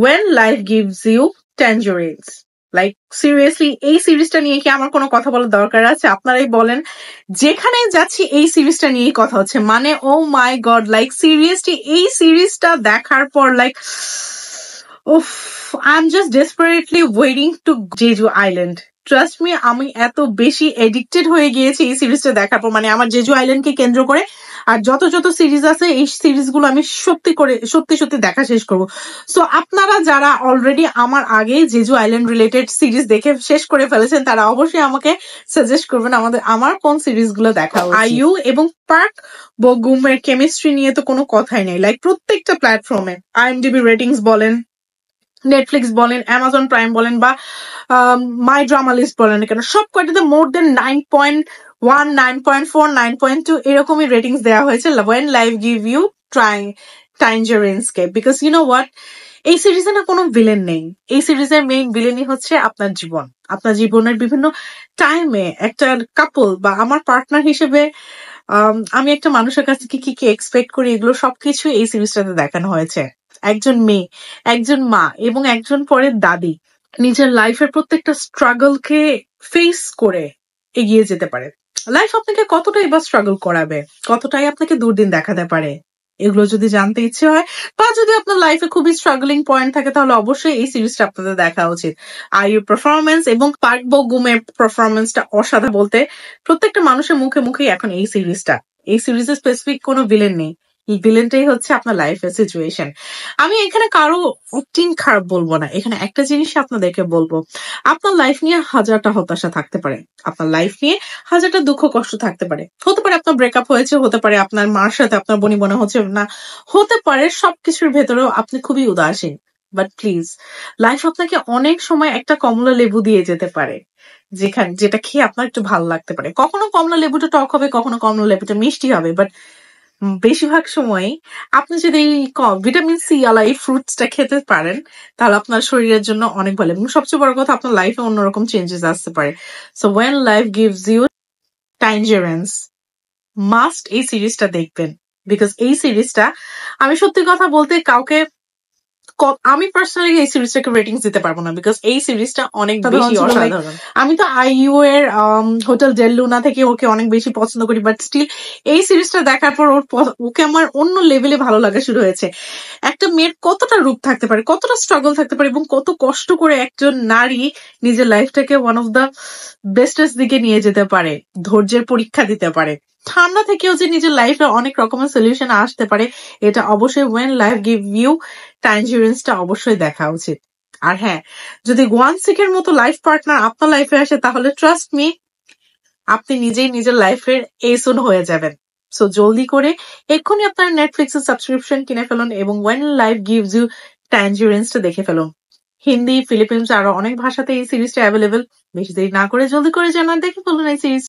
When life gives you tangerines. Like seriously এই সিরিজটা নিয়ে কি আমার কোনো কথা বলার দরকার আছে? আপনারাই বলেন। যেখানেই যাচ্ছি এই সিরিজটা নিয়েই কথা হচ্ছে, মানে ও মাই গড, লাইক সিরিয়াসলি এই সিরিজটা দেখার পর like I am just desperately waiting to Jeju island. Trust me, আমি এত বেশি এডিক্টেড হয়ে গিয়েছি এই সিরিজটা দেখার পর, মানে আমার জেজু আইল্যান্ডকে কেন্দ্র করে আর যত যত সিরিজ আছে এই সিরিজগুলো আমি সত্যি সত্যি দেখা শেষ করব। সো আপনারা যারা অলরেডি আমার আগে জেজু আইল্যান্ড রিলেটেড সিরিজ দেখে শেষ করে ফেলেছেন তারা অবশ্যই আমাকে সাজেস্ট করবেন আমার কোন সিরিজগুলো দেখা উচিত। আইইউ এবং পার্ক বো-গুমের কেমিস্ট্রি নিয়ে তো কোনো কথাই নেই। লাইক প্রত্যেকটা প্ল্যাটফর্মে IMDb রেটিংস বলেন, নেটফ্লিক্স বলেন, অ্যামাজন প্রাইম বলেন বা মাই ড্রামা লিস্ট বলেন কেন, সব কয়টাতে মোর দেন 9.1, 9.4, 9.2 এরকমই রেটিংস দেওয়া হয়েছে When Life Give You Tangerines কে। বিকজ ইউ নো হোয়াট, এই সিরিজে না কোনো ভিলেন নেই। এই সিরিজের মেইন ভিলেনই হচ্ছে আপনার জীবন। আপনার জীবনের বিভিন্ন টাইমে একটা কাপল বা আমার পার্টনার হিসেবে আমি একটা মানুষের কাছ থেকে কি কি এক্সপেক্ট করি, এগুলো সবকিছু এই সিরিজটাতে দেখানো হয়েছে। একজন মেয়ে, একজন মা এবং একজন পরে দাদি নিজের লাইফের প্রত্যেকটা স্ট্রাগলকে ফেস করে এগিয়ে যেতে পারে। লাইফ আপনাকে কতটাই বা স্ট্রাগল করাবে, কতটাই আপনাকে দুর্দিন দেখাতে পারে, এগুলো যদি জানতে ইচ্ছে হয় বা যদি আপনার লাইফে খুবই স্ট্রাগলিং পয়েন্ট থাকে তাহলে অবশ্যই এই সিরিজটা আপনাদের দেখা উচিত। আইইউ পারফরমেন্স এবং পার্ক বো-গুমের পারফরমেন্সটা অসাধারণ। বলতে প্রত্যেকটা মানুষের মুখে মুখেই এখন এই সিরিজে স্পেসিফিক কোনো ভিলেন নেই। এই ভিলেনটাই হচ্ছে আপনার লাইফের সিচুয়েশন। আমি এখানে কারো অ্যাক্টিং খারাপ বলবো না, এখানে একটা জিনিস আপনাদেরকে বলবো, আপনার লাইফ নিয়ে হাজারটা হতাশা থাকতে পারে, আপনার লাইফ নিয়ে হাজারটা দুঃখ কষ্ট থাকতে পারে। হতে পারে আপনার ব্রেকআপ হয়েছে, হতে পারে আপনার মার সাথে আপনার বনি মনে হচ্ছে না, হতে পারে সবকিছুর ভেতরেও আপনি খুবই উদাসীন। বাট প্লিজ, লাইফ আপনাকে অনেক সময় একটা কমলা লেবু দিয়ে যেতে পারে যেটা খেয়ে আপনার একটু ভালো লাগতে পারে। কখনো কমলা লেবুটা টক হবে, কখনো কমলা লেবুটা মিষ্টি হবে, বাট বেশিরভাগ সময় আপনি যদি এই ভিটামিন সি আলা এই ফ্রুটসটা খেতে পারেন তাহলে আপনার শরীরের জন্য অনেক ভালো এবং সবচেয়ে বড় কথা আপনার লাইফে অন্যরকম চেঞ্জেস আসতে পারে। So when life gives you tangerines, must এই সিরিজটা দেখবেন। বিকজ এই সিরিজটা, আমি সত্যি কথা বলতে কাউকে, আমি পার্সোনালি এই সিরিজটাকে রেটিংস দিতে পারবো না, বিকজ এই সিরিজটা অনেক বেশি অসাধারণ। আমি তো আইইউ এর হোটেল ডেল লুনা থেকে ওকে অনেক বেশি পছন্দ করি, বাট স্টিল এই সিরিজটা দেখার পর ওকে আমার অন্য লেভেলে ভালো লাগা শুরু হয়েছে। একটা মেয়ের কতটা রূপ থাকতে পারে, কতটা স্ট্রাগল থাকতে পারে এবং কত কষ্ট করে একজন নারী নিজের লাইফটাকে ওয়ান অফ দ্য বেস্টেস্ট দিকে নিয়ে যেতে পারে, ধৈর্যের পরীক্ষা দিতে পারে, ঠান্ডা থেকেও যে নিজের লাইফে অনেক রকমের সলিউশন আসতে পারে, এটা অবশ্যই ওয়েন লাইফ গিভ ইউ ট্যাঞ্জেরিন্সটা অবশ্যই দেখা উচিত। আর হ্যাঁ, যদি গোয়ানসিকের মতো লাইফ পার্টনার আপনার লাইফে আসে তাহলে ট্রাস্ট মি, আপনি নিজেই নিজের লাইফের এসন হয়ে যাবেন। সো জলদি করে এক্ষুনি আপনার নেটফ্লিক্সের সাবস্ক্রিপশন কিনে ফেলুন এবং ওয়েন লাইফ গিভস ইউ ট্যাঞ্জেরিন্সটা দেখে ফেলুন। হিন্দি, ফিলিপিন্স আরো অনেক ভাষাতে এই সিরিজটা অ্যাভেলেবেল। বেশি দেরি না করে জলদি করে জানান, দেখে ফেলুন এই সিরিজ।